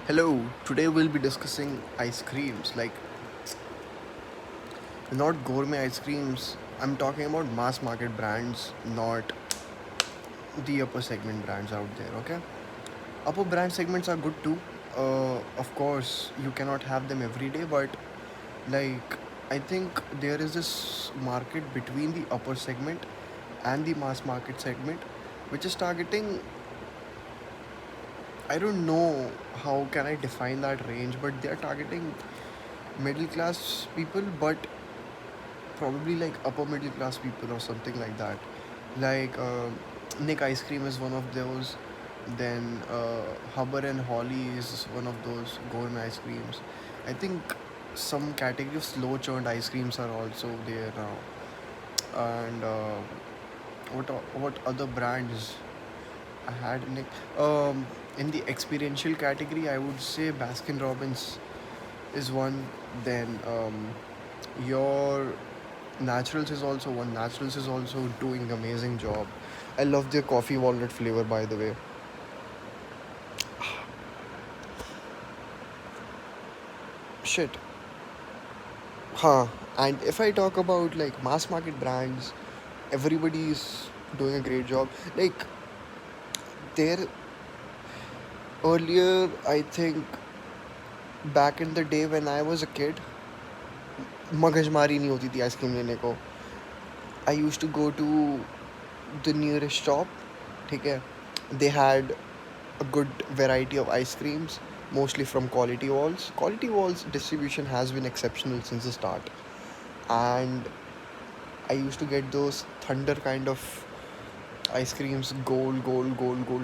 Hello, today we'll be discussing ice creams, like not gourmet ice creams. I'm talking about mass market brands, not the upper segment brands out there, okay? Upper brand segments are good too. Of course, you cannot have them every day, but like I think there is this market between the upper segment and the mass market segment, which is targeting. I don't know how can I define that range, but they are targeting middle class people, but probably like upper middle class people or something like that. Like Nick Ice Cream is one of those. Then Hubber and Holly is one of those gourmet ice creams. I think some category of slow churned ice creams are also there now. And what other brands I had in the experiential category? I would say Baskin Robbins is one. Then your Naturals is also one. Naturals is also doing amazing job. I love their coffee walnut flavor, by the way. Shit. Huh. And if I talk about like mass market brands, everybody is doing a great job. Like there earlier, I think back in the day when I was a kid, मगजमारी नहीं होती थी ice cream लेने को. I used to go to the nearest shop. ठीक है. They had a good variety of ice creams, mostly from Quality Walls. Quality Walls distribution has been exceptional since the start, and I used to get those thunder kind of ice creams, gold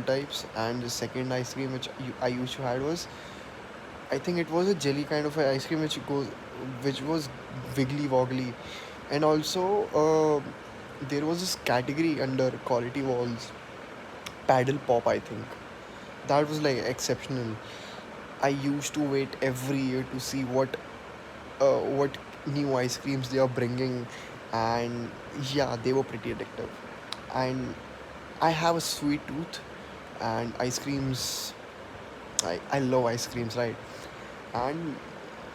types. And the second ice cream which I used to had was, I think it was a jelly kind of a ice cream which was wiggly woggly, and also there was this category under Quality Walls, paddle pop. I think that was like exceptional. I used to wait every year to see what new ice creams they are bringing, and yeah, they were pretty addictive. And I have a sweet tooth, and ice creams. I love ice creams, right? And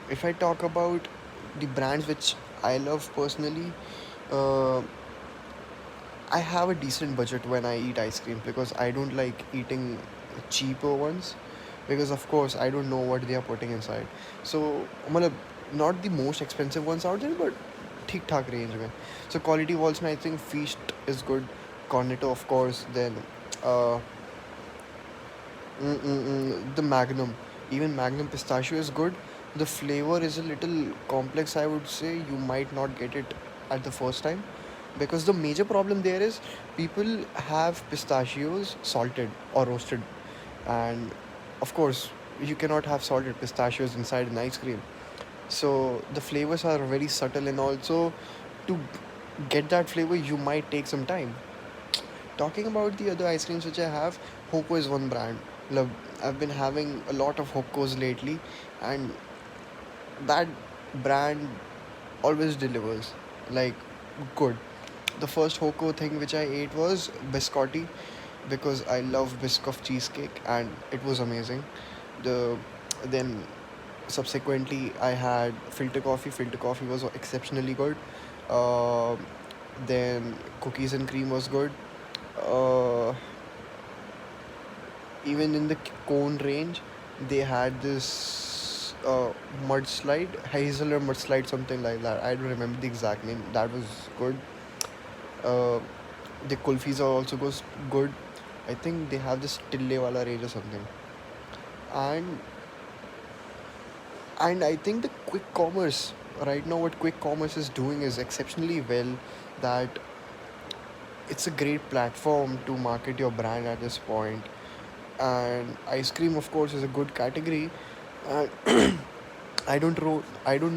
if I talk about the brands which I love personally, uh, I have a decent budget when I eat ice cream because I don't like eating cheaper ones because of course I don't know what they are putting inside. So मतलब not the most expensive ones out there, but ठीक ठाक range में. So quality walls में I think Feast is good, Cornetto of course, then uh, the Magnum, even Magnum pistachio is good. The flavor is a little complex, I would say. You might not get it at the first time because the major problem there is people have pistachios salted or roasted, and of course you cannot have salted pistachios inside an ice cream. So the flavors are very subtle, and also to get that flavor you might take some time. Talking about the other ice creams which I have, Hoko is one brand. Love, I've been having a lot of Hokos lately, and that brand always delivers. Like, good. The first Hoko thing which I ate was biscotti because I love Biscoff cheesecake and it was amazing. The then subsequently I had filter coffee. Filter coffee was exceptionally good. Uh, then cookies and cream was good. Uh, Even in the cone range, they had this mudslide, hazelnut mudslide, something like that. I don't remember the exact name. That was good. Uh, the kulfis are also good. I think they have this tille wala range or something. And I think the quick commerce right now, what quick commerce is doing is exceptionally well. That it's a great platform to market your brand at this point. And ice cream, of course, is a good category. And I don't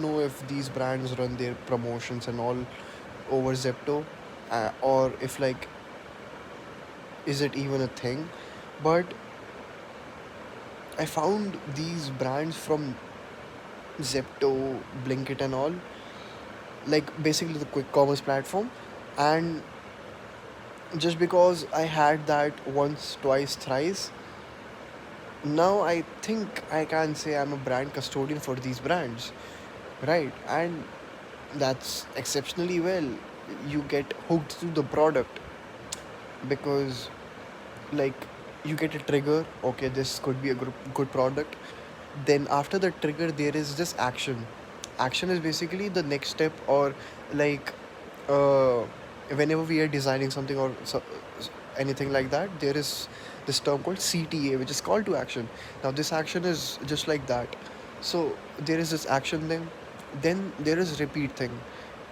know if these brands run their promotions and all over Zepto, or if like is it even a thing. But I found these brands from Zepto, Blinkit, and all, like basically the quick commerce platform. And just because I had that once, twice, thrice, Now I think I can say I'm a brand custodian for these brands, right? And that's exceptionally well. You get hooked to the product because, like, you get a trigger. Okay, this could be a good product. Then after the trigger, there is this action. Action is basically the next step, or like, uh, whenever we are designing something or anything like that, there is this term called CTA, which is call to action. Now this action is just like that. So there is this action thing, then there is repeat thing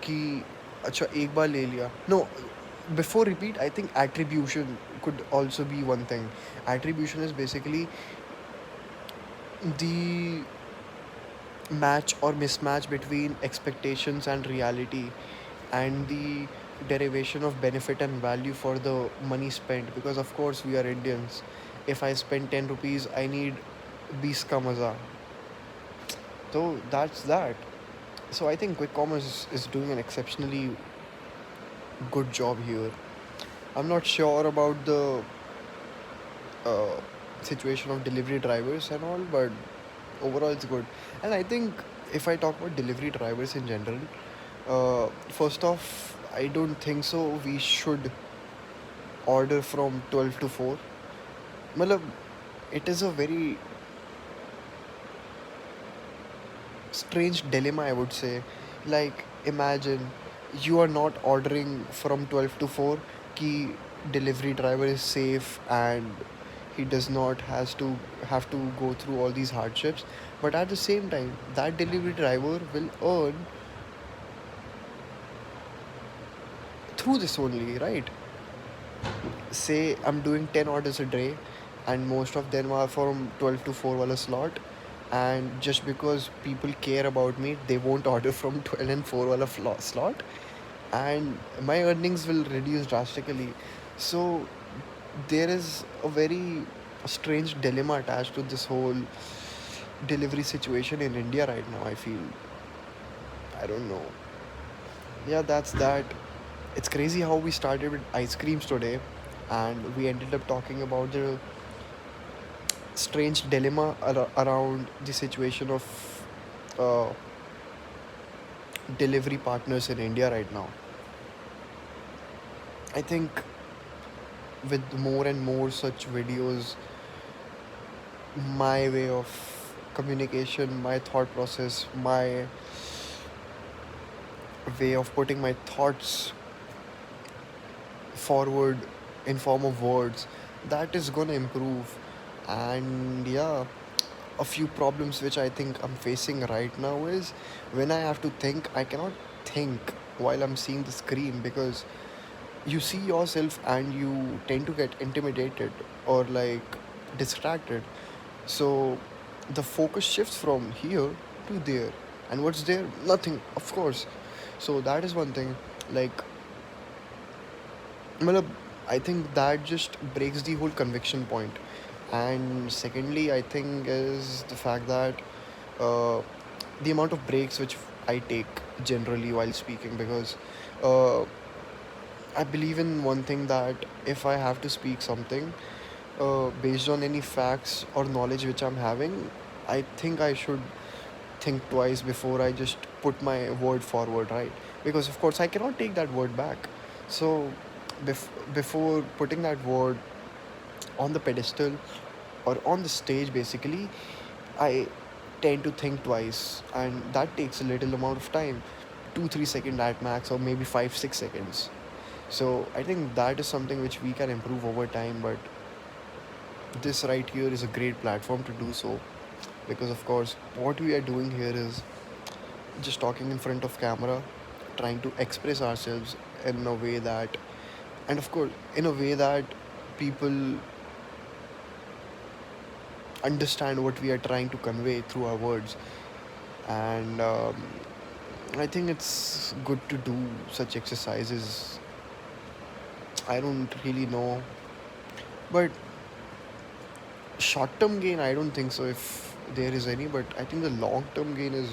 कि अच्छा एक बार ले लिया. No, before repeat I think attribution could also be one thing. Attribution is basically the match or mismatch between expectations and reality, and the derivation of benefit and value for the money spent, because of course we are Indians. If I spend 10 rupees I need 20 ka maza. So that's that. So I think quick commerce is doing an exceptionally good job here. I'm not sure about the uh, situation of delivery drivers and all, but overall it's good. And I think if I talk about delivery drivers in general, first off, I don't think so. We should order from 12 to 4. Matlab, it is a very strange dilemma, I would say. Like, imagine you are not ordering from 12 to 4, ki delivery driver is safe and he does not has to have to go through all these hardships, but at the same time that delivery driver will earn through this only, right? Say I'm doing 10 orders a day and most of them are from 12 to 4 wala slot, and just because people care about me they won't order from 12 and 4 wala slot, and my earnings will reduce drastically. So there is a very strange dilemma attached to this whole delivery situation in India right now, I feel. I don't know. Yeah, that's that. It's crazy how we started with ice creams today and we ended up talking about the strange dilemma around the situation of uh, delivery partners in India right now. I think with more and more such videos, my way of communication, my thought process, my way of putting my thoughts forward in form of words, that is gonna improve. And yeah, a few problems which I think I'm facing right now is when I have to think, I cannot think while I'm seeing the screen, because you see yourself and you tend to get intimidated or like distracted. So the focus shifts from here to there. And what's there? Nothing, of course. So that is one thing. Like, matlab, I think that just breaks the whole conviction point. And secondly, I think is the fact that uh, the amount of breaks which I take generally while speaking, because uh, I believe in one thing, that if I have to speak something based on any facts or knowledge which I'm having, I think I should think twice before I just put my word forward, right? Because of course I cannot take that word back. So before putting that word on the pedestal or on the stage, basically, I tend to think twice, and that takes a little amount of time, 2 3 second at max, or maybe 5 6 seconds. So I think that is something which we can improve over time, but this right here is a great platform to do so, because of course what we are doing here is just talking in front of camera, trying to express ourselves in a way that, and of course in a way that people understand what we are trying to convey through our words. And I think it's good to do such exercises. I don't really know, but short term gain, I don't think so if there is any, but I think the long term gain is